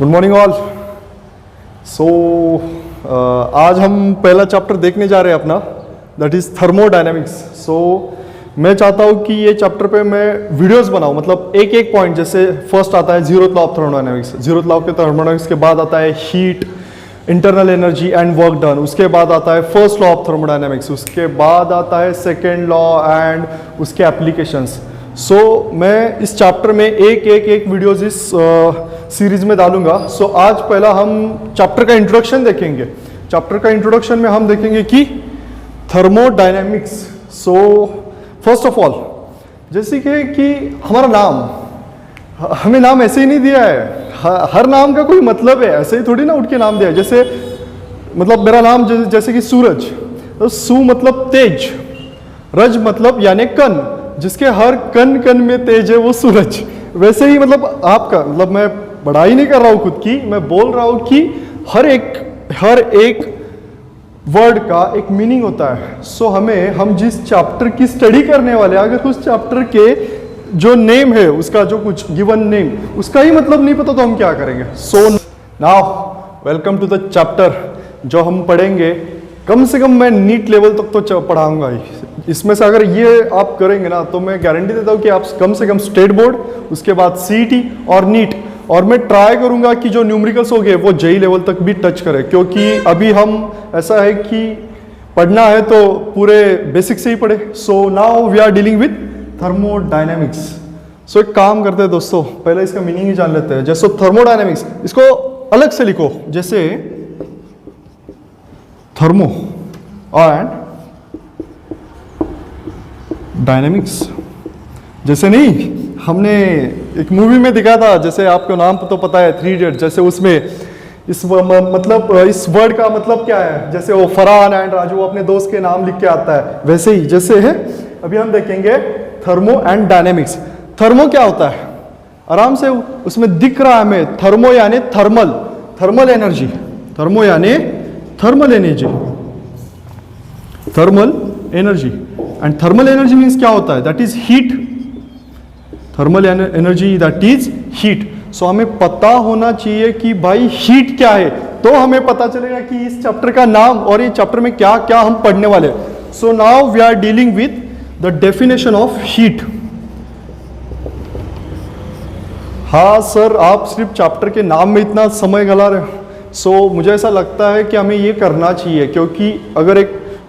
Good morning all. सो आज हम पहला चैप्टर देखने जा रहे हैं अपना, दैट इज़ थर्मोडायनेमिक्स। सो मैं चाहता हूँ कि ये चैप्टर पे मैं वीडियोस बनाऊँ, मतलब एक एक पॉइंट। जैसे फर्स्ट आता है zeroth law of thermodynamics, zeroth law of thermodynamics के बाद आता है heat, internal energy and work done, उसके बाद आता है फर्स्ट लॉ ऑफ थर्मोडायनेमिक्स, उसके बाद आता है सेकेंड लॉ एंड उसके एप्लीकेशंस। सो मैं इस चैप्टर में एक वीडियोस इस सीरीज में डालूंगा। सो आज पहला हम चैप्टर का इंट्रोडक्शन देखेंगे। चैप्टर का इंट्रोडक्शन में हम देखेंगे कि thermodynamics. So first of all, जैसे कि हमारा नाम, हमें नाम ऐसे ही नहीं दिया है, हर नाम का कोई मतलब है, ऐसे ही थोड़ी ना उठ के नाम दिया है। जैसे मतलब मेरा नाम जैसे कि सूरज, तो सू मतलब तेज, रज मतलब यानी कन, जिसके हर कन कन में तेज है वो सूरज। वैसे ही मतलब आपका, मतलब मैं बड़ाई नहीं कर रहा हूँ खुद की, मैं बोल रहा हूँ कि हर एक वर्ड का एक मीनिंग होता है। सो हम जिस चैप्टर की स्टडी करने वाले हैं, अगर उस चैप्टर के जो नेम है, उसका जो कुछ गिवन नेम, उसका ही मतलब नहीं पता तो हम क्या करेंगे। So now welcome to the chapter जो हम पढ़ेंगे। कम से कम मैं नीट लेवल तक तो पढ़ाऊंगा ही। इसमें से अगर ये आप करेंगे ना, तो मैं गारंटी देता हूँ कि आप कम से कम स्टेट बोर्ड, उसके बाद सीईटी और नीट, और मैं ट्राई करूंगा कि जो न्यूमेरिकल्स हो गए वो जेई लेवल तक भी टच करें, क्योंकि अभी हम ऐसा है कि पढ़ना है तो पूरे बेसिक से ही पढ़े। So now we are dealing with thermodynamics. So एक काम करते हैं दोस्तों, पहले इसका मीनिंग ही जान लेते हैं। जैसे थर्मोडायनेमिक्स, इसको अलग से लिखो, जैसे थर्मो एंड डायनेमिक्स। जैसे नहीं, हमने एक मूवी में दिखा था, जैसे आपको नाम तो पता है, 3 इडियट, जैसे उसमें इस मतलब इस वर्ड का मतलब क्या है, जैसे वो फरहान एंड राजू अपने दोस्त के नाम लिख के आता है, वैसे ही जैसे है। अभी हम देखेंगे थर्मो एंड डायनेमिक्स। थर्मो क्या होता है, आराम से उसमें दिख रहा है हमें, थर्मो यानी थर्मल एनर्जी, थर्मो यानी thermal energy and thermal energy means क्या होता है, that is heat. Thermal energy that is heat. So हमें पता होना चाहिए कि भाई हीट क्या है, तो हमें पता चलेगा कि इस चैप्टर का नाम और ये चैप्टर में क्या क्या हम पढ़ने वाले। So now we are dealing with the definition of heat. हाँ सर, आप सिर्फ चैप्टर के नाम में इतना समय गला रहे हो। सो मुझे ऐसा लगता है कि हमें ये करना चाहिए, क्योंकि अगर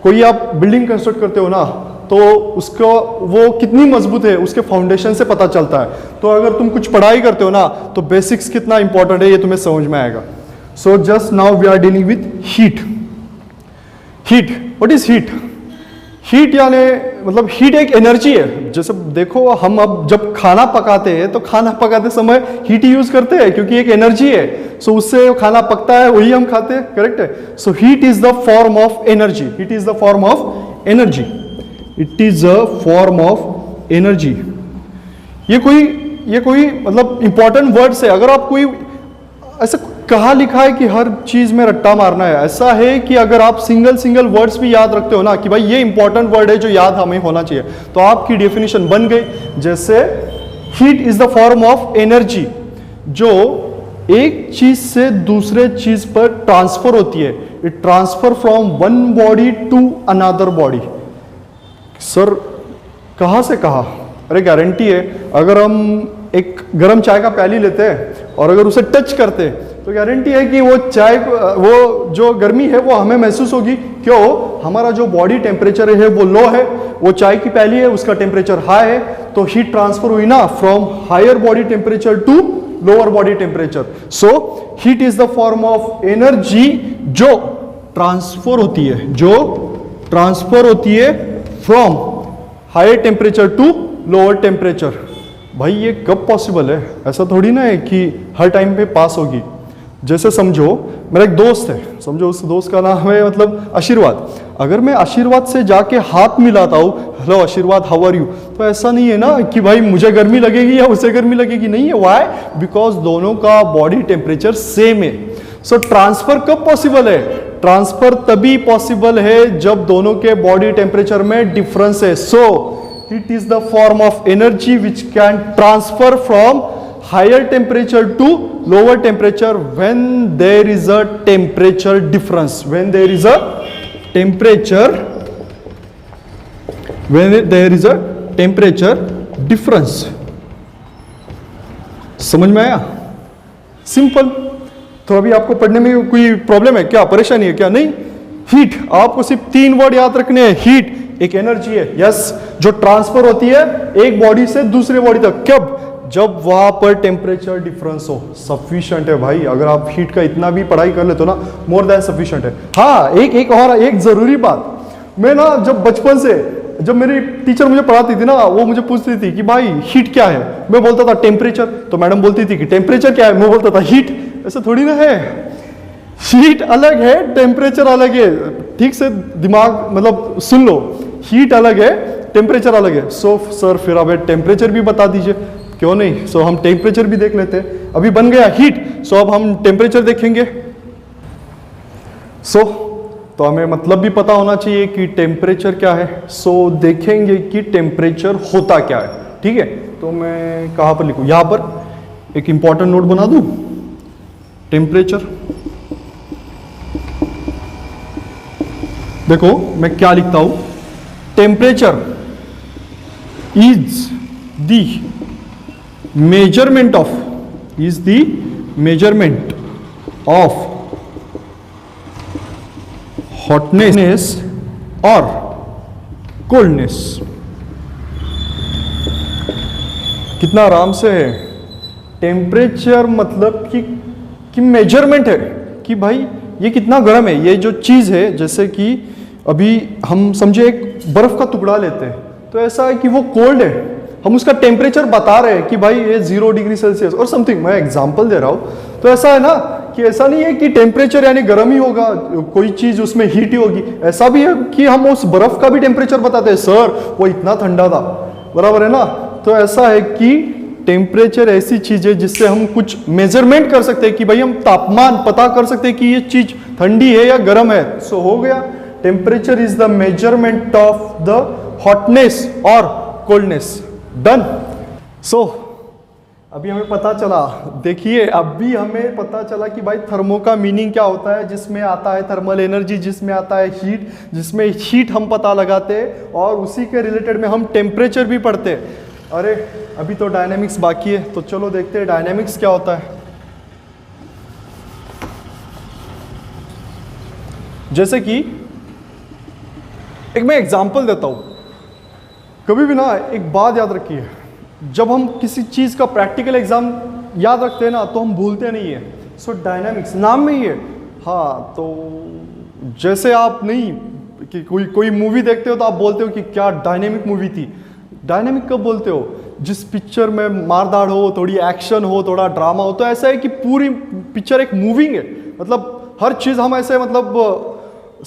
कोई आप बिल्डिंग कंस्ट्रक्ट करते हो ना, तो उसको वो कितनी मजबूत है उसके फाउंडेशन से पता चलता है। तो अगर तुम कुछ पढ़ाई करते हो ना, तो बेसिक्स कितना इंपॉर्टेंट है ये तुम्हें समझ में आएगा। So just now we are dealing with heat. What is heat? Heat यानी मतलब हीट एक एनर्जी है। जैसे देखो, हम अब जब खाना पकाते हैं तो खाना पकाते समय हीट यूज करते हैं, क्योंकि एक एनर्जी है। सो उससे खाना पकता है, वही हम खाते हैं, करेक्ट है। सो heat is the form of energy, heat is the form of energy, it is a form of energy. ये कोई मतलब इंपॉर्टेंट वर्ड्स है। अगर आप कोई ऐसा कहा लिखा है कि हर चीज में रट्टा मारना है, ऐसा है कि अगर आप सिंगल वर्ड्स भी याद रखते हो ना, कि भाई ये इंपॉर्टेंट वर्ड है जो याद हमें होना चाहिए, तो आपकी डेफिनेशन बन गई। जैसे heat is the form of energy जो एक चीज से दूसरे चीज पर ट्रांसफर होती है। It transfer from one body to another body. Sir कहाँ से कहा? अरे गारंटी है, अगर हम एक गर्म चाय का प्याली लेते हैं और अगर उसे टच करते हैं, तो गारंटी है कि वो चाय, वो जो गर्मी है वो हमें महसूस होगी। क्यों? हमारा जो बॉडी टेम्परेचर है वो लो है, वो चाय की प्याली है उसका टेम्परेचर हाई है, तो हीट ट्रांसफर हुई ना from higher body temperature to lower body temperature. So heat is the form of energy जो ट्रांसफर होती है from higher temperature to lower temperature. भाई ये कब पॉसिबल है? ऐसा थोड़ी ना है कि हर टाइम पे पास होगी। जैसे समझो मेरा एक दोस्त है, समझो उस दोस्त का नाम है मतलब आशीर्वाद। अगर मैं आशीर्वाद से जाके हाथ मिलाता हूँ, हेलो आशीर्वाद हाउ आर यू, तो ऐसा नहीं है ना कि भाई मुझे गर्मी लगेगी या उसे गर्मी लगेगी, नहीं है। व्हाई? बिकॉज दोनों का बॉडी टेम्परेचर सेम है। सो ट्रांसफर कब पॉसिबल है? ट्रांसफर तभी पॉसिबल है जब दोनों के बॉडी टेम्परेचर में डिफरेंस है। So it is the form of energy which can transfer from higher temperature to lower temperature when there is a temperature difference, when there is a temperature, when there is a temperature difference. समझ में आया? Simple. तो अभी आपको पढ़ने में कोई problem है क्या, परेशानी है क्या? नहीं। हीट, आपको सिर्फ 3 वर्ड याद रखने हैं। हीट एक एनर्जी है, यस, जो ट्रांसफर होती है एक बॉडी से दूसरे बॉडी तक। कब? जब वहां पर टेम्परेचर डिफरेंस हो। सफिशिएंट है भाई, अगर आप हीट का इतना भी पढ़ाई कर लेते हो ना, मोर देन सफिशिएंट है। हाँ, एक और एक जरूरी बात, मैं ना जब बचपन से, जब मेरी टीचर मुझे पढ़ाती थी ना, वो मुझे पूछती थी कि भाई हीट क्या है, मैं बोलता था टेम्परेचर, तो मैडम बोलती थी कि टेम्परेचर क्या है, मैं बोलता था हीट। ऐसा थोड़ी ना है, हीट अलग है, टेम्परेचर अलग है। ठीक से दिमाग मतलब सुन लो, हीट अलग है, टेम्परेचर अलग है। सो सर फिर अब टेम्परेचर भी बता दीजिए। क्यों नहीं, सो हम टेम्परेचर भी देख लेते हैं। अभी बन गया हीट, सो अब हम टेम्परेचर देखेंगे। सो तो हमें मतलब भी पता होना चाहिए कि टेम्परेचर क्या है। सो देखेंगे कि टेम्परेचर होता क्या है। ठीक है, तो मैं कहाँ पर लिखूँ, यहाँ पर एक इंपॉर्टेंट नोट बना दूँ। टेम्परेचर, देखो मैं क्या लिखता हूं, temperature is the measurement of, is the measurement of hotness और कोल्डनेस। कितना आराम से है। टेम्परेचर मतलब कि मेजरमेंट है कि भाई ये कितना गर्म है। ये जो चीज़ है, जैसे कि अभी हम समझे एक बर्फ का टुकड़ा लेते हैं, तो ऐसा है कि वो कोल्ड है, हम उसका टेम्परेचर बता रहे हैं कि भाई ये 0 डिग्री सेल्सियस और समथिंग, मैं एग्जांपल दे रहा हूँ। तो ऐसा है ना कि ऐसा नहीं है कि टेम्परेचर यानी गर्म ही होगा, कोई चीज़ उसमें हीट ही होगी। ऐसा भी है कि हम उस बर्फ का भी टेम्परेचर बताते हैं, सर वो इतना ठंडा था, बराबर है ना। तो ऐसा है कि टेम्परेचर ऐसी चीज है जिससे हम कुछ मेजरमेंट कर सकते हैं कि भाई हम तापमान पता कर सकते हैं कि ये चीज ठंडी है या गर्म है। सो हो गया, temperature is the measurement of the hotness और कोल्डनेस। डन। सो अभी हमें पता चला, देखिए अभी हमें पता चला कि भाई थर्मो का मीनिंग क्या होता है, जिसमें आता है थर्मल एनर्जी, जिसमें आता है हीट, जिसमें हीट हम पता लगाते हैं और उसी के रिलेटेड में हम टेम्परेचर भी पढ़ते हैं। अरे अभी तो डायनेमिक्स बाकी है, तो चलो देखते हैं डायनेमिक्स क्या होता है। जैसे कि एक मैं एग्जांपल देता हूं। कभी भी ना एक बात याद रखिए, जब हम किसी चीज का प्रैक्टिकल एग्जाम याद रखते हैं ना, तो हम भूलते नहीं है। सो डायनेमिक्स नाम में ही है। हाँ, तो जैसे आप नहीं कि कोई मूवी देखते हो तो आप बोलते हो कि क्या डायनेमिक मूवी थी। डायनेमिक कब बोलते हो? जिस पिक्चर में मारदाड़ हो, थोड़ी एक्शन हो, थोड़ा ड्रामा हो। तो ऐसा है कि पूरी पिक्चर एक मूविंग है, मतलब हर चीज़ हम ऐसे मतलब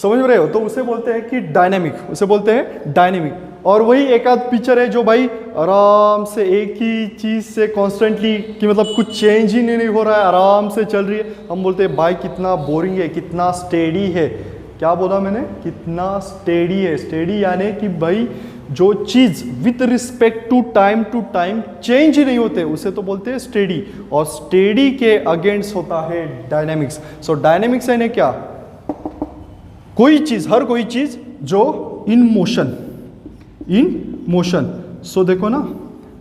समझ रहे हो, तो उसे बोलते हैं कि डायनेमिक, उसे बोलते हैं डायनेमिक। और वही एक आध पिक्चर है जो भाई आराम से एक ही चीज़ से कॉन्स्टेंटली कि मतलब कुछ चेंज ही नहीं हो रहा है, आराम से चल रही है, हम बोलते हैं भाई कितना बोरिंग है, कितना स्टेडी है। क्या बोला मैंने? कितना स्टेडी है। स्टेडी यानी कि भाई जो चीज with respect to time change ही नहीं होते, उसे तो बोलते हैं स्टेडी। और स्टेडी के अगेंस्ट होता है डायनेमिक्स। सो डायनेमिक्स यानी क्या? कोई चीज, हर कोई चीज जो इन मोशन। सो देखो ना,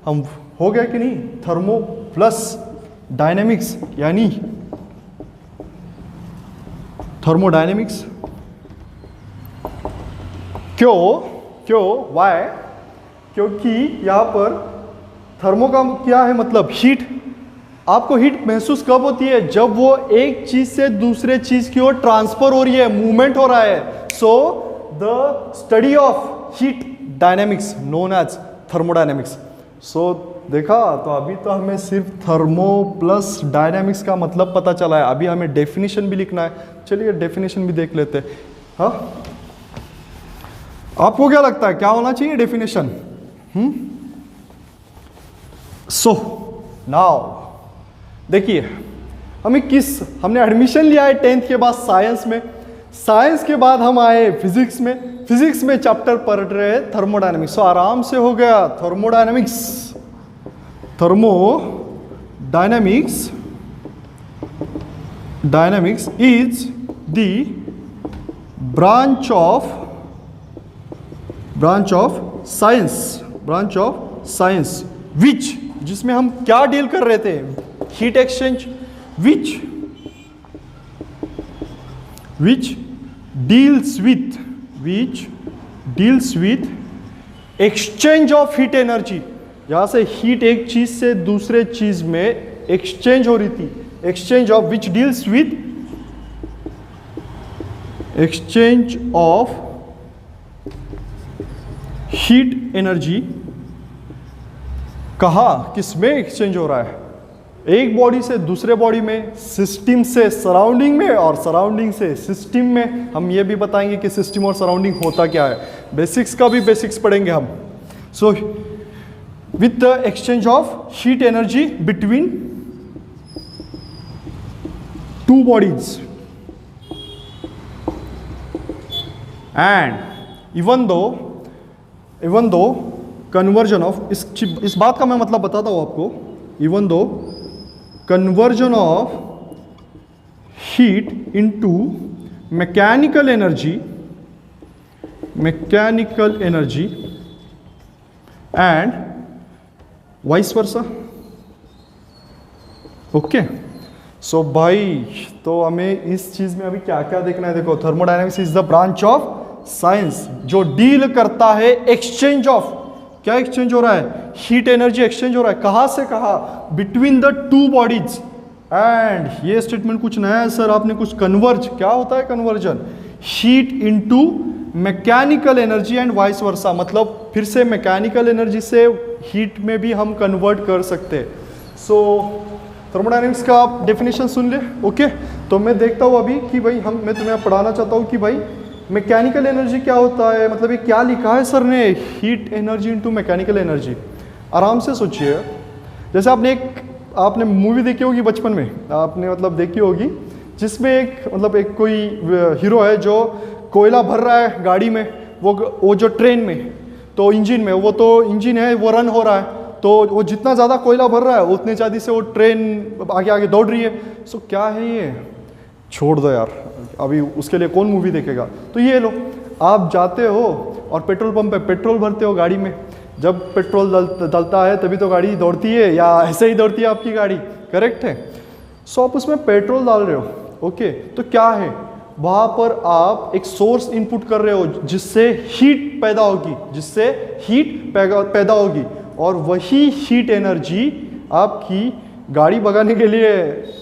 हम हो गया कि नहीं, थर्मो प्लस डायनेमिक्स यानी थर्मोडायनेमिक्स। क्यों वाई? क्योंकि यहां पर थर्मो का क्या है मतलब हीट। आपको हीट महसूस कब होती है? जब वो एक चीज से दूसरे चीज की ओर ट्रांसफर हो रही है, मूवमेंट हो रहा है। So the study of heat dynamics known as thermodynamics. So देखा, तो अभी तो हमें सिर्फ थर्मो प्लस डायनेमिक्स का मतलब पता चला है। अभी हमें डेफिनेशन भी लिखना है। चलिए डेफिनेशन भी देख लेते हैं। हाँ, आपको क्या लगता है क्या होना चाहिए डेफिनेशन? सो नाउ देखिए, हमने एडमिशन लिया है 10th के बाद साइंस में। साइंस के बाद हम आए फिजिक्स में चैप्टर पढ़ रहे हैं थर्मोडायनेमिक्स। सो आराम से हो गया thermodynamics dynamics is the branch of science which, जिसमें हम क्या डील कर रहे थे, heat exchange, which deals with exchange of heat energy. यहां से हीट एक चीज से दूसरे चीज में एक्सचेंज हो रही थी, exchange of, which deals with exchange of heat energy. कहा किसमें एक्सचेंज हो रहा है, एक बॉडी से दूसरे बॉडी में, सिस्टम से सराउंडिंग में, और सराउंडिंग से सिस्टम में। हम ये भी बताएंगे कि सिस्टम और सराउंडिंग होता क्या है, बेसिक्स का भी बेसिक्स पढ़ेंगे हम। So with the exchange of heat energy between two bodies, and even though conversion of, इस बात का मैं मतलब बताता हूं आपको, even though conversion of heat into mechanical energy and vice versa. Okay, so भाई तो हमें इस चीज में अभी क्या क्या देखना है, देखो thermodynamics is the branch of science जो डील करता है एक्सचेंज ऑफ, क्या एक्सचेंज हो रहा है, हीट एनर्जी एक्सचेंज हो रहा है, कहां से कहा, between the two bodies. And ये स्टेटमेंट कुछ नया है सर, आपने कुछ कन्वर्ज, क्या होता है conversion, heat into mechanical energy and vice versa, मतलब फिर से मैकेनिकल एनर्जी से हीट में भी हम कन्वर्ट कर सकते हैं। सो थर्मोडायनेमिक्स का आप डेफिनेशन सुन ले, ओके। तो मैं देखता हूँ अभी कि भाई मैं तुम्हें पढ़ाना चाहता हूँ कि भाई मैकेनिकल एनर्जी क्या होता है, मतलब ये क्या लिखा है सर ने, heat energy into mechanical energy. आराम से सोचिए, जैसे आपने मूवी देखी होगी बचपन में, आपने मतलब देखी होगी, जिसमें एक कोई हीरो है जो कोयला भर रहा है गाड़ी में, वो जो ट्रेन में, तो इंजन में, वो तो इंजन है वो रन हो रहा है, तो वो जितना ज़्यादा कोयला भर रहा है उतने ज़्यादा से वो ट्रेन आगे आगे दौड़ रही है। सो क्या है ये, छोड़ दो यार, अभी उसके लिए कौन मूवी देखेगा। तो ये लो, आप जाते हो और पेट्रोल पंप पे पेट्रोल भरते हो गाड़ी में, जब पेट्रोल डलता है तभी तो गाड़ी दौड़ती है, या ऐसे ही दौड़ती है आपकी गाड़ी, करेक्ट है। सो आप उसमें पेट्रोल डाल रहे हो, ओके, तो क्या है वहाँ पर आप एक सोर्स इनपुट कर रहे हो जिससे हीट पैदा होगी, और वही हीट एनर्जी आपकी गाड़ी भगाने के लिए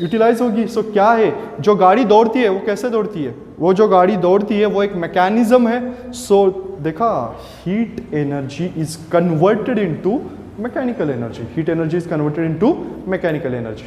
यूटिलाइज होगी। सो क्या है, जो गाड़ी दौड़ती है वो कैसे दौड़ती है, वो जो गाड़ी दौड़ती है वो एक मैकेनिज्म है। सो देखा, heat energy is converted into mechanical energy, heat energy is converted into mechanical energy.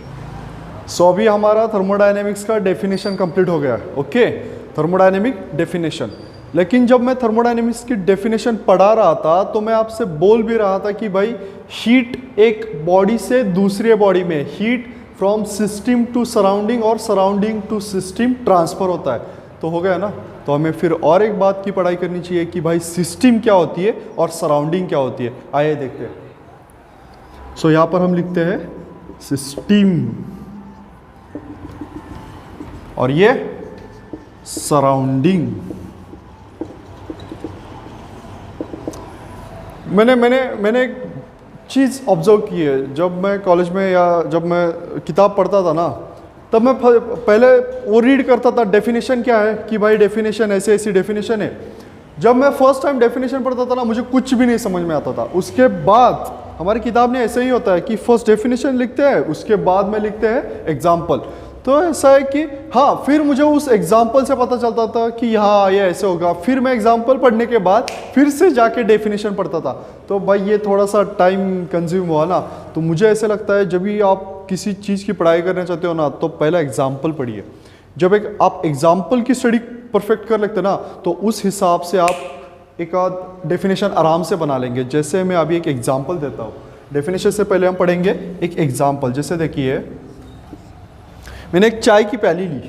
So अभी हमारा थर्मोडायनेमिक्स का डेफिनेशन कंप्लीट हो गया, ओके, थर्मोडायनेमिक डेफिनेशन। लेकिन जब मैं थर्मोडायनेमिक्स की डेफिनेशन पढ़ा रहा था तो मैं आपसे बोल भी रहा था कि भाई हीट एक बॉडी से दूसरे बॉडी में, heat from system to surrounding और सराउंडिंग टू सिस्टम ट्रांसफर होता है। तो हो गया ना, तो हमें फिर और एक बात की पढ़ाई करनी चाहिए कि भाई सिस्टम क्या होती है और सराउंडिंग क्या होती है। आइए देखते हैं। सो यहाँ पर हम लिखते हैं सिस्टम और ये सराउंडिंग। मैंने एक चीज़ ऑब्जर्व की है, जब मैं कॉलेज में या जब मैं किताब पढ़ता था ना, तब मैं पहले वो रीड करता था डेफिनेशन क्या है, कि भाई डेफिनेशन ऐसे ऐसी डेफिनेशन है। जब मैं फर्स्ट टाइम डेफिनेशन पढ़ता था ना, मुझे कुछ भी नहीं समझ में आता था। उसके बाद हमारी किताब में ऐसे ही होता है कि फर्स्ट डेफिनेशन लिखते हैं, उसके बाद में लिखते हैं एग्जाम्पल। तो ऐसा है कि हाँ, फिर मुझे उस एग्जाम्पल से पता चलता था कि हाँ ये ऐसे होगा, फिर मैं एग्जाम्पल पढ़ने के बाद फिर से जाके डेफिनेशन पढ़ता था। तो भाई ये थोड़ा सा टाइम कंज्यूम हुआ ना। तो मुझे ऐसे लगता है जब भी आप किसी चीज़ की पढ़ाई करना चाहते हो ना, तो पहला एग्जाम्पल पढ़िए। जब आप एग्जाम्पल की स्टडी परफेक्ट कर लेते ना, तो उस हिसाब से आप एक आध डेफिनेशन आराम से बना लेंगे। जैसे मैं अभी एक एग्जाम्पल देता हूँ, डेफिनेशन से पहले हम पढ़ेंगे एक एग्जाम्पल। जैसे देखिए, मैंने एक चाय की प्याली ली,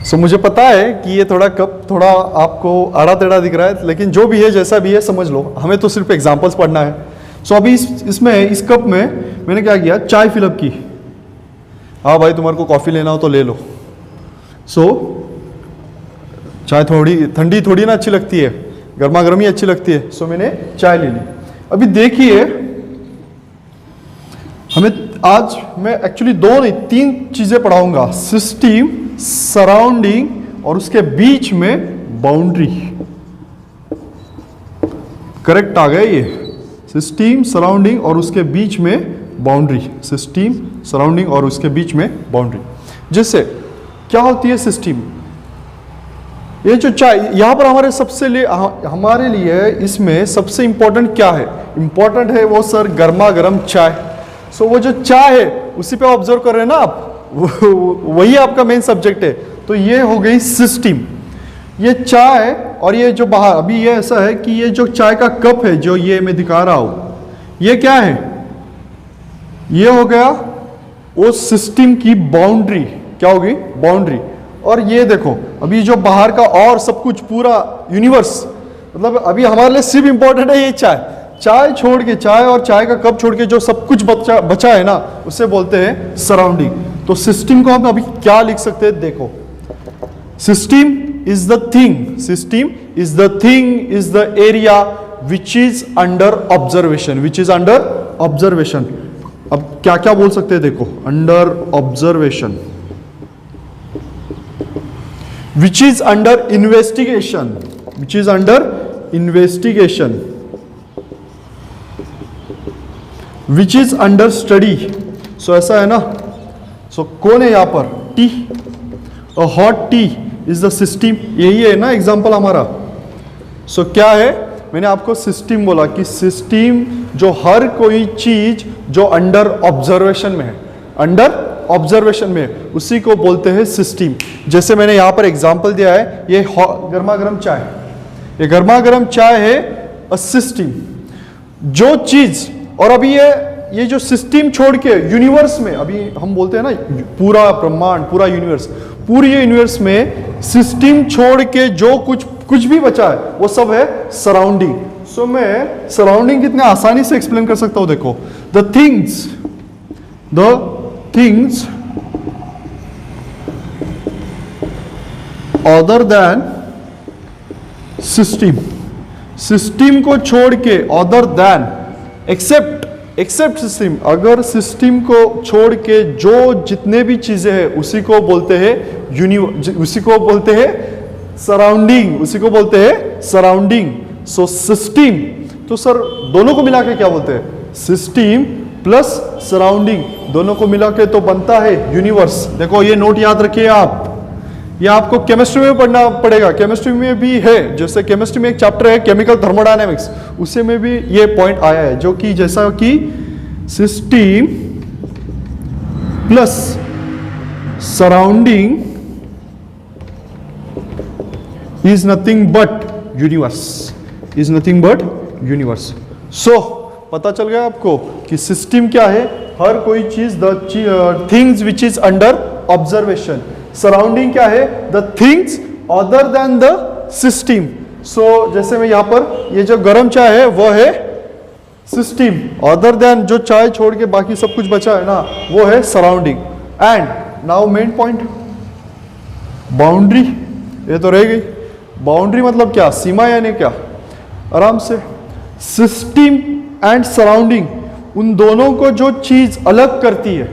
सो मुझे पता है कि ये थोड़ा कप थोड़ा आपको आड़ा टेढ़ा दिख रहा है, लेकिन जो भी है जैसा भी है समझ लो, हमें तो सिर्फ एग्जाम्पल्स पढ़ना है। सो अभी इसमें इस कप में मैंने क्या किया, चाय फिलअप की। हाँ भाई तुम्हारे को कॉफ़ी लेना हो तो ले लो। सो चाय थोड़ी ठंडी थोड़ी ना अच्छी लगती है, गर्मा गर्म ही अच्छी लगती है। सो मैंने चाय ले ली। अभी देखिए हमें आज मैं एक्चुअली 2 नहीं 3 चीजें पढ़ाऊंगा, सिस्टम, सराउंडिंग और उसके बीच में बाउंड्री। करेक्ट आ गया ये, सिस्टम, सराउंडिंग और उसके बीच में बाउंड्री। सिस्टम, सराउंडिंग और उसके बीच में बाउंड्री। जैसे क्या होती है सिस्टम, ये जो चाय यहां पर हमारे लिए इसमें सबसे इंपॉर्टेंट क्या है, इंपॉर्टेंट है वो सर गर्मा गर्म चाय। सो वो जो चाय है उसी पे ऑब्जर्व कर रहे हैं ना आप, वही आपका मेन सब्जेक्ट है। तो ये हो गई सिस्टम, ये चाय। और ये जो बाहर अभी ये ऐसा है कि ये जो चाय का कप है जो ये मैं दिखा रहा हूं, ये क्या है, ये हो गया वो सिस्टम की बाउंड्री। क्या होगी, बाउंड्री। और ये देखो अभी जो बाहर का और सब कुछ पूरा यूनिवर्स, मतलब अभी हमारे लिए सिर्फ इंपॉर्टेंट है ये चाय। चाय छोड़ के, चाय और चाय का कप छोड़ के जो सब कुछ बचा है ना, उसे बोलते हैं सराउंडिंग। तो सिस्टम को हम अभी क्या लिख सकते हैं, देखो system is the thing, system is the thing, is the area which is under observation, which is under observation. अब क्या क्या बोल सकते हैं, देखो under observation, which is under investigation, which is under investigation, which is under study। so ऐसा है ना। so कौन है यहां पर, T, a hot tea is the system, यही है ना एग्जांपल हमारा। so क्या है, मैंने आपको सिस्टम बोला कि सिस्टम जो हर कोई चीज जो अंडर ऑब्जर्वेशन में है, अंडर ऑब्जर्वेशन में, उसी को बोलते हैं सिस्टम। जैसे मैंने यहां पर एग्जांपल दिया है, ये गर्मा गर्म चाय, ये गर्मा गर्म चाय है अ सिस्टम। जो चीज, और अभी ये जो सिस्टम छोड़ के यूनिवर्स में, अभी हम बोलते हैं ना पूरा ब्रह्मांड, पूरा यूनिवर्स, पूरी यूनिवर्स में सिस्टम छोड़ के जो कुछ भी बचा है वो सब है सराउंडिंग। सो मैं सराउंडिंग कितने आसानी से एक्सप्लेन कर सकता हूं, देखो the things other than system, system को छोड़ के, other than, एक्सेप्ट सिस्टम, अगर सिस्टम को छोड़ के जो जितने भी चीजें हैं उसी को बोलते हैं उसी को बोलते हैं सराउंडिंग, उसी को बोलते हैं सराउंडिंग। सो सिस्टम, तो सर दोनों को मिला के क्या बोलते हैं, सिस्टम प्लस सराउंडिंग, दोनों को मिला के तो बनता है यूनिवर्स। देखो ये नोट याद रखिए आप, ये आपको केमिस्ट्री में पढ़ना पड़ेगा, केमिस्ट्री में भी है। जैसे केमिस्ट्री में एक चैप्टर है केमिकल थर्मोडायनेमिक्स, उसे में भी ये पॉइंट आया है, जो कि जैसा कि system plus surrounding is nothing but universe, is nothing but universe. So पता चल गया आपको कि सिस्टम क्या है, हर कोई चीज, the things which is under observation. Surrounding क्या है, the things other than the system. So जैसे मैं यहां पर ये जो गर्म चाय है वो है सिस्टम, अदर देन जो चाय छोड़ के बाकी सब कुछ बचा है ना वो है surrounding. And now main point, boundary, ये तो रह गई। बाउंड्री मतलब क्या, सीमा यानी क्या, आराम से सिस्टम एंड सराउंडिंग, उन दोनों को जो चीज अलग करती है,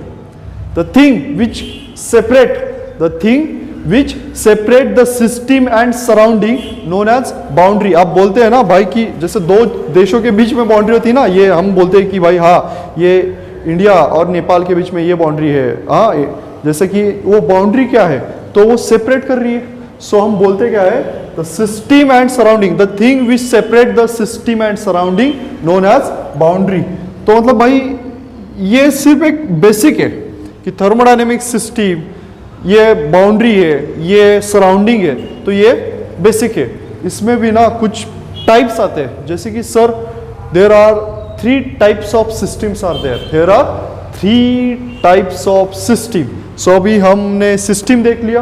the thing which separate, the thing which separate the system and surrounding known as boundary. आप बोलते हैं ना भाई कि जैसे दो देशों के बीच में बाउंड्री होती है ना, ये हम बोलते हैं कि भाई हाँ ये इंडिया और नेपाल के बीच में ये बाउंड्री है, हाँ जैसे कि वो बाउंड्री क्या है, तो वो सेपरेट कर रही है। सो हम बोलते क्या है, the system and surrounding, the thing which separate the system and surrounding known as boundary. तो मतलब भाई ये सिर्फ एक बेसिक है कि थर्मोडायनेमिक सिस्टम, ये बाउंड्री है, ये सराउंडिंग है, तो ये बेसिक है। इसमें भी ना कुछ टाइप्स आते हैं, जैसे कि sir there are 3 types of systems are there are 3 types of system. So अभी हमने सिस्टम देख लिया,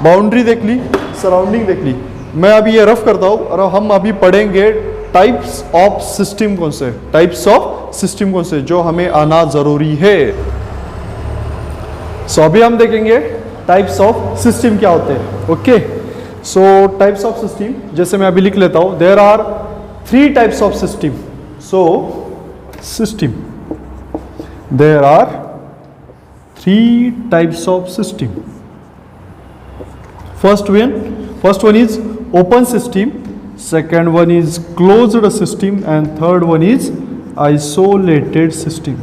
बाउंड्री देख ली, सराउंडिंग देख ली। मैं अभी ये रफ करता हूँ और हम अभी पढ़ेंगे टाइप्स ऑफ सिस्टम कौन से, टाइप्स ऑफ सिस्टम कौन से जो हमें आना जरूरी है। सो अभी हम देखेंगे टाइप्स ऑफ सिस्टम क्या होते हैं। Okay, so types of system जैसे मैं अभी लिख लेता हूं, there are 3 types of system. So system, there are 3 types of system. first one is open system, second one is closed system and third one is isolated system।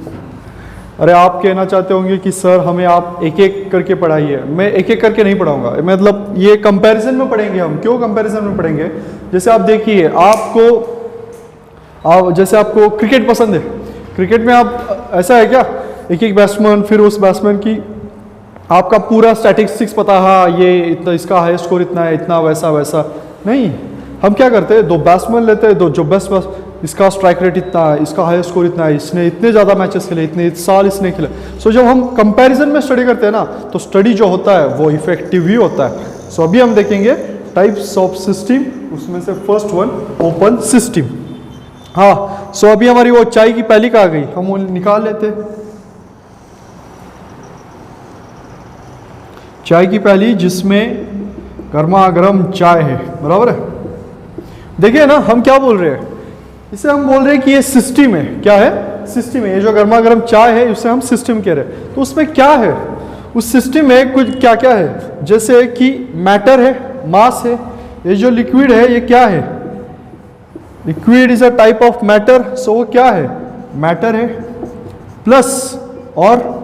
अरे आप कहना चाहते होंगे कि सर हमें आप एक एक करके पढ़ाइए। मैं एक एक करके नहीं पढ़ाऊंगा, मतलब ये कंपैरिजन में पढ़ेंगे हम। क्यों कंपैरिजन में पढ़ेंगे? जैसे आप देखिए, जैसे आपको क्रिकेट पसंद है, क्रिकेट में आप ऐसा है क्या, एक एक बैट्समैन, फिर उस बैट्समैन की आपका पूरा स्टैटिस्टिक्स पता, हाँ ये इतना, इसका हाईएस्ट स्कोर इतना है, इतना वैसा वैसा नहीं। हम क्या करते हैं, 2 बैट्समैन लेते हैं, जो बेस्ट, इसका स्ट्राइक रेट इतना है, इसका हाईएस्ट स्कोर इतना है, इसने इतने ज़्यादा मैचेस खेले, इतने साल इसने खेले। सो जब हम कंपैरिजन में स्टडी करते हैं ना, तो स्टडी जो होता है वो इफेक्टिव ही होता है। सो अभी हम देखेंगे टाइप्स ऑफ सिस्टम, उसमें से फर्स्ट वन ओपन सिस्टम। हाँ, सो अभी हमारी वो चाय की प्याली कहाँ गई, हम वो निकाल लेते। चाय की प्याली जिसमें गर्मा गर्म चाय है, बराबर है। देखिए ना, हम क्या बोल रहे हैं, इसे हम बोल रहे हैं कि ये सिस्टम है। क्या है? सिस्टम है। ये जो गर्मा गर्म चाय है उसे हम सिस्टम कह रहे हैं। तो उसमें क्या है, उस सिस्टम में कुछ क्या क्या है, जैसे कि मैटर है, मास है। ये जो लिक्विड है ये क्या है, liquid is a type of matter. So वो क्या है, मैटर है। प्लस, और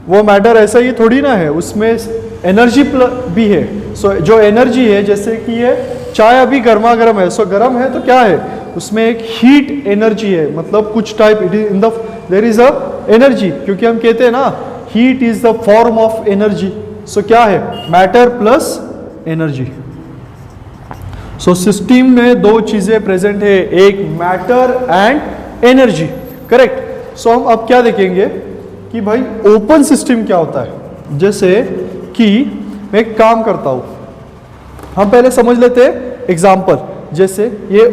वो मैटर ऐसा ही थोड़ी ना है, उसमें एनर्जी भी है। सो जो एनर्जी है, जैसे कि ये चाय अभी गर्मा गर्म है, सो गर्म है तो क्या है, उसमें एक हीट एनर्जी है, मतलब कुछ type it is in the there is a energy, क्योंकि हम कहते हैं ना heat is the form of energy. So क्या है, matter plus energy. So system में 2 चीजें प्रेजेंट है, एक matter and energy, correct. So हम अब क्या देखेंगे कि भाई ओपन सिस्टम क्या होता है। जैसे कि मैं एक काम करता हूं, हम पहले समझ लेते हैं एग्जांपल। जैसे ये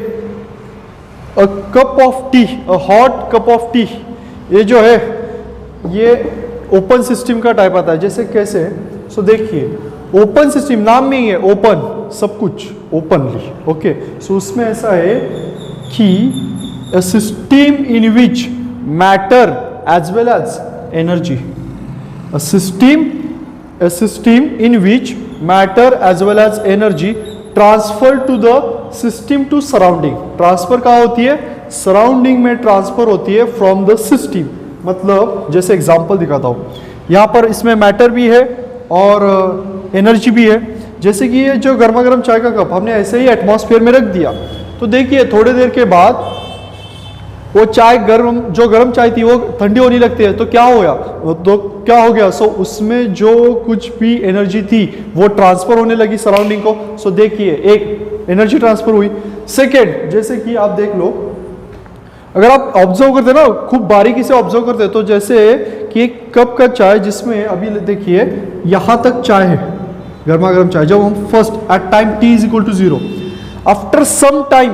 a cup of T, a hot cup of T, ये जो है ये ओपन सिस्टम का टाइप आता है। जैसे कैसे, सो देखिए ओपन सिस्टम नाम में ही है, ओपन, सब कुछ ओपनली। ओके, सो उसमें ऐसा है कि a system in which matter as well as energy, a system in which matter as well as energy transfer to the system to surrounding। Transfer कहाँ होती है, सराउंडिंग में ट्रांसफर होती है फ्रॉम द सिस्टम। मतलब जैसे एग्जांपल दिखाता हूँ, यहाँ पर इसमें मैटर भी है और एनर्जी भी है। जैसे कि ये जो गर्मा गर्म चाय का कप हमने ऐसे ही एटमॉस्फेयर में रख दिया, तो देखिए थोड़ी देर के बाद वो चाय जो गर्म चाय थी वो ठंडी होने लगती है, तो क्या हो गया, सो उसमें जो कुछ भी एनर्जी थी वो ट्रांसफर होने लगी सराउंडिंग को। सो देखिए एक एनर्जी ट्रांसफर हुई। सेकेंड, जैसे कि आप देख लो, अगर आप ऑब्जर्व करते ना, खूब बारीकी से ऑब्जर्व करते, तो जैसे कि एक कप का चाय जिसमें अभी देखिए यहां तक चाय है, गर्मा गर्म चाय, जब हम first at time t is equal to 0, after some time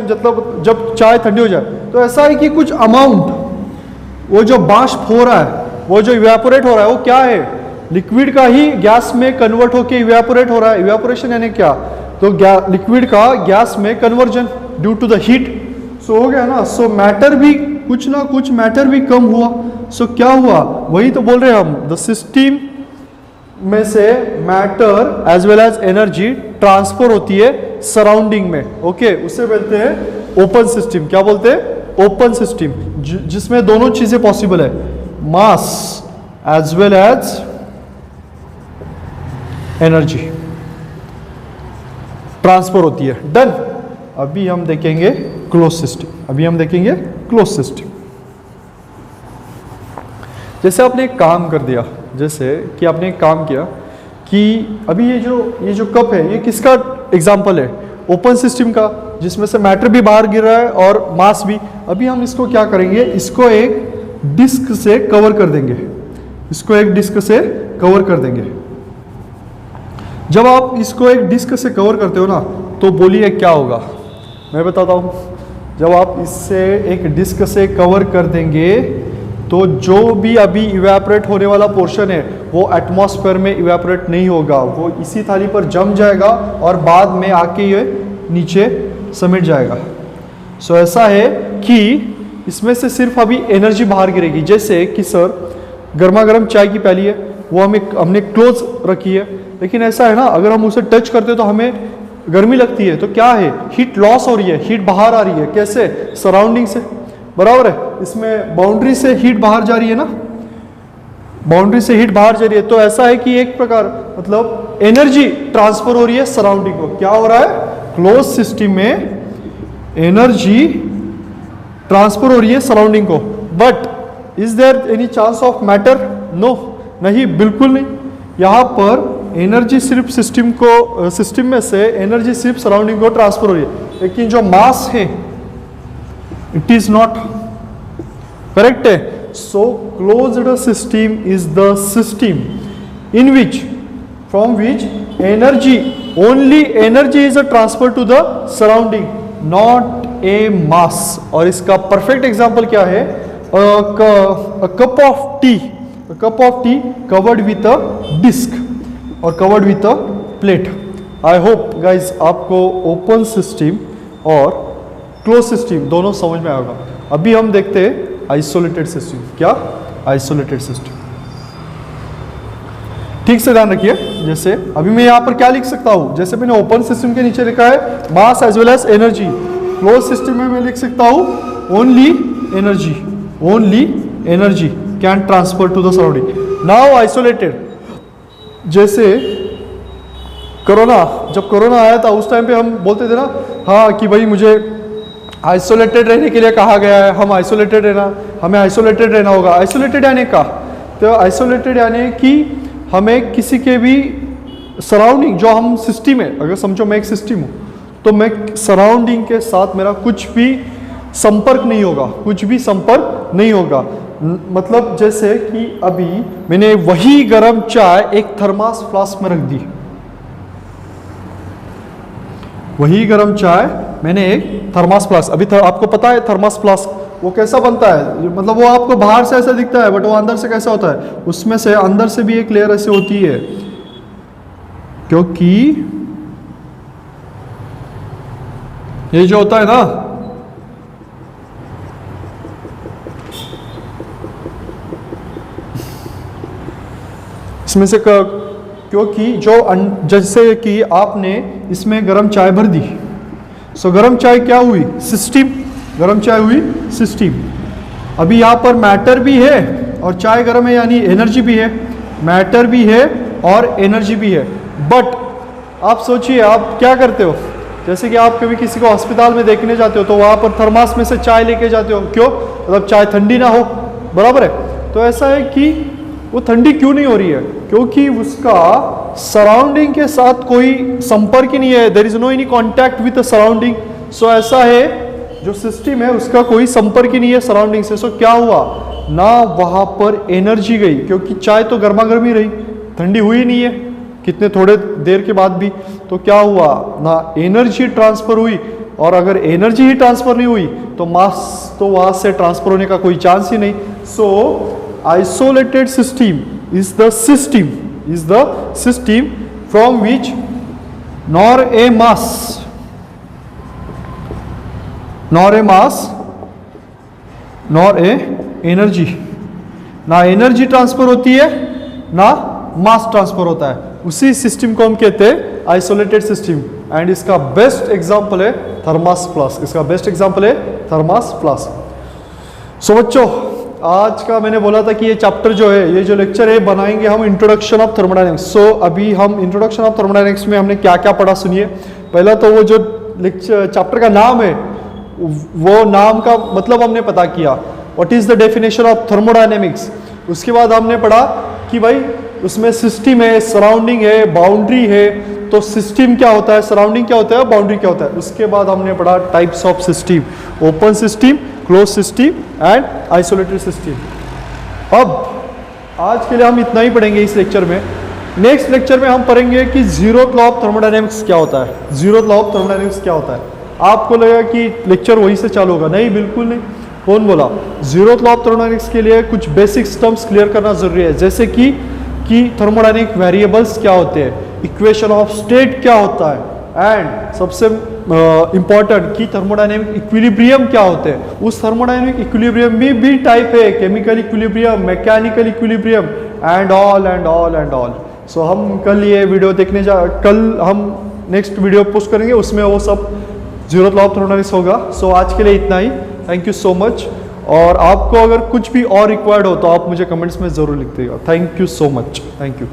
मतलब जब चाय ठंडी हो जाए, तो ऐसा है कि कुछ अमाउंट, वो जो बाष्प हो रहा है, वो जो इवेपोरेट हो रहा है, वो क्या है, लिक्विड का ही गैस में कन्वर्ट होके इवेपोरेट हो रहा है। इवेपोरेशन यानी क्या, तो लिक्विड का गैस में conversion due to the heat. So हो गया ना। सो मैटर भी कुछ ना कुछ मैटर भी कम हुआ। सो क्या हुआ, वही तो बोल रहे हैं हम, द सिस्टम में से matter as well as energy transfer होती है सराउंडिंग में। ओके, उससे बोलते हैं ओपन सिस्टम। क्या बोलते हैं, ओपन सिस्टम, जिसमें दोनों चीजें पॉसिबल है, mass as well as energy transfer होती है। डन। अभी हम देखेंगे क्लोज सिस्टम। जैसे आपने एक काम कर दिया, जैसे कि आपने एक काम किया कि अभी ये जो कप है, ये किसका एग्जाम्पल है, ओपन सिस्टम का, जिसमें से मैटर भी बाहर गिर रहा है और मास भी। अभी हम इसको क्या करेंगे, इसको एक डिस्क से कवर कर देंगे। जब आप इसको एक डिस्क से कवर करते हो ना, तो बोलिए क्या होगा, मैं बताता हूँ, जब आप इससे एक डिस्क से कवर कर देंगे तो जो भी अभी इवेपोरेट होने वाला पोर्शन है वो एटमॉस्फेयर में इवेपोरेट नहीं होगा, वो इसी थाली पर जम जाएगा और बाद में आके ये नीचे समेट जाएगा। सो ऐसा है कि इसमें से सिर्फ अभी एनर्जी बाहर गिरेगी। जैसे कि सर गर्मा गर्म चाय की प्याली है, वो हमने क्लोज रखी है, लेकिन ऐसा है ना, अगर हम उसे टच करते तो हमें गर्मी लगती है, तो क्या है, हीट लॉस हो रही है, हीट बाहर आ रही है। कैसे? सराउंडिंग से, बराबर है। इसमें बाउंड्री से हीट बाहर जा रही है ना, बाउंड्री से हीट बाहर जा रही है। तो ऐसा है कि एक प्रकार मतलब एनर्जी ट्रांसफर हो रही है सराउंडिंग को। क्या हो रहा है? क्लोज सिस्टम में एनर्जी ट्रांसफर हो रही है सराउंडिंग को। But is there any chance of matter? No, नहीं, बिल्कुल नहीं। यहाँ पर एनर्जी सिर्फ सिस्टम में से एनर्जी सिर्फ सराउंडिंग को ट्रांसफर हो रही है, लेकिन जो मास है इट इज नॉट। करेक्ट है? So closed system is the system in which from which energy, only energy is a transfer to the surrounding, not a mass. और इसका परफेक्ट एग्जांपल क्या है? Cup of tea covered with a disc और covered with a plate. I hope guys आपको open system और close system दोनों समझ में आएगा। अभी हम देखते हैं आइसोलेटेड सिस्टम। क्या? Isolated system. ठीक से ध्यान रखिए। जैसे अभी मैं यहां पर क्या लिख सकता हूं, जैसे मैंने ओपन सिस्टम के नीचे लिखा है mass as well as energy. Close system में मैं लिख सकता हूं only energy, only energy can transfer to the surrounding. Now isolated, जैसे कोरोना, जब कोरोना आया था उस टाइम पे हम बोलते थे ना, हाँ कि भाई मुझे आइसोलेटेड रहने के लिए कहा गया है, हमें आइसोलेटेड रहना होगा। आइसोलेटेड यानी का, तो आइसोलेटेड यानी कि हमें किसी के भी सराउंडिंग, जो हम सिस्टम है, अगर समझो मैं एक सिस्टम हूँ तो मैं सराउंडिंग के साथ मेरा कुछ भी संपर्क नहीं होगा, कुछ भी संपर्क नहीं होगा। मतलब जैसे कि अभी मैंने वही गर्म चाय एक थर्मास फ्लास्क में रख दी, वही गर्म चाय मैंने एक थर्मास फ्लास्क, अभी आपको पता है थर्मास फ्लास्क वो कैसा बनता है? मतलब वो आपको बाहर से ऐसा दिखता है, बट वो अंदर से कैसा होता है? उसमें से अंदर से भी एक लेयर ऐसी होती है, क्योंकि ये जो होता है ना, इसमें से क्योंकि जो जैसे कि आपने इसमें गर्म चाय भर दी, सो गर्म चाय क्या हुई? सिस्टम, गर्म चाय हुई सिस्टम। अभी यहाँ पर मैटर भी है और चाय गर्म है, यानी एनर्जी भी है, मैटर भी है और एनर्जी भी है। बट आप सोचिए, आप क्या करते हो? जैसे कि आप कभी किसी को अस्पताल में देखने जाते हो तो वहाँ पर थर्मास में से चाय लेके जाते हो, क्यों? मतलब चाय ठंडी ना हो, बराबर है। तो ऐसा है कि वो ठंडी क्यों नहीं हो रही है? क्योंकि उसका सराउंडिंग के साथ कोई संपर्क ही नहीं है, there is no any contact with the surrounding. So ऐसा है, जो सिस्टम है उसका कोई संपर्क ही नहीं है सराउंडिंग से। सो क्या हुआ ना, वहां पर एनर्जी गई, क्योंकि चाय तो गर्मा गर्म ही रही, ठंडी हुई नहीं है कितने थोड़े देर के बाद भी। तो क्या हुआ ना, एनर्जी ट्रांसफर हुई, और अगर एनर्जी ही ट्रांसफर नहीं हुई तो मास तो वहां से ट्रांसफर होने का कोई चांस ही नहीं। सो isolated system is the system from which nor a mass nor a energy, ना एनर्जी ट्रांसफर होती है ना मास ट्रांसफर होता है, उसी सिस्टम को हम कहते हैं आइसोलेटेड सिस्टम। एंड इसका बेस्ट एग्जांपल है थर्मास फ्लास्क, इसका बेस्ट एग्जांपल है थर्मास फ्लास्क। सो बच्चों, आज का मैंने बोला था कि ये चैप्टर जो है, ये जो लेक्चर है, बनाएंगे हम इंट्रोडक्शन ऑफ थर्मोडायनेमिक्स। सो अभी हम इंट्रोडक्शन ऑफ थर्मोडायनेमिक्स में हमने क्या क्या पढ़ा सुनिए। पहला तो वो जो लेक्चर चैप्टर का नाम है, वो नाम का मतलब हमने पता किया, what is the definition of thermodynamics. उसके बाद हमने पढ़ा कि भाई उसमें सिस्टम है, सराउंडिंग है, बाउंड्री है। तो सिस्टम क्या होता है, सराउंडिंग क्या होता है, बाउंड्री क्या होता है। उसके बाद हमने पढ़ा types of system, open system, close system and isolated system. अब आज के लिए हम इतना ही पढ़ेंगे इस लेक्चर में। नेक्स्ट लेक्चर में हम पढ़ेंगे कि जीरो लॉ ऑफ थर्मोडायनेमिक्स क्या होता है, जीरो लॉ ऑफ थर्मोडायनेमिक्स क्या होता है। आपको लगा कि लेक्चर वहीं से चालू होगा, नहीं बिल्कुल नहीं। कौन बोला? जीरोथ लॉ ऑफ थर्मोडायनेमिक्स के लिए कुछ बेसिक टर्म्स क्लियर करना जरूरी है, जैसे कि थर्मोडायनेमिक वेरिएबल्स क्या होते हैं, इक्वेशन ऑफ स्टेट क्या होता है, एंड सबसे इंपॉर्टेंट कि थर्मोडायनेमिक इक्विलिब्रियम क्या होते हैं। उस थर्मोडायनेमिक इक्विलिब्रियम में भी टाइप है, chemical equilibrium, mechanical equilibrium and all and all and all. So हम कल ये वीडियो कल हम नेक्स्ट वीडियो पोस्ट करेंगे, उसमें वो सब जीरोथ लॉ ऑफ थर्मोडायनेमिक्स होगा। सो आज के लिए इतना ही, थैंक यू सो मच। और आपको अगर कुछ भी और रिक्वायर्ड हो तो आप मुझे कमेंट्स में ज़रूर लिख दीजिएगा। Thank you so much, thank you.